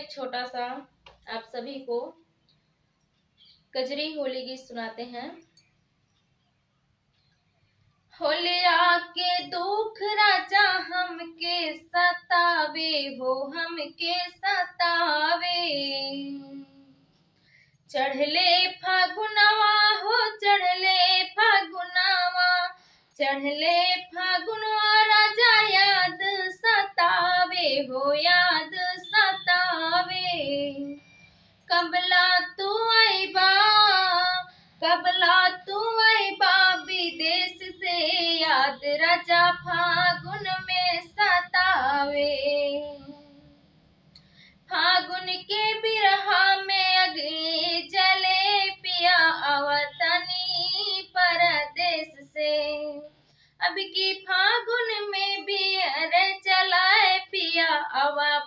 एक छोटा सा आप सभी को कजरी होली गीत सुनाते हैं। होलिया के दुख राजा हमके सतावे हो, हमके सतावे। चढ़ले फागुनवा हो, चढ़ले फागुनवा, चढ़ले फागुनवा राजा याद सतावे हो, याद सतावे। कबला तू आईबा, कबला तू आईबा विदेश से, याद राजा फागुन में सतावे। फागुन के बिरहा में अग्नि जले पिया अवतनी परदेश से। अब की फागुन में बियर चलाए पिया अवा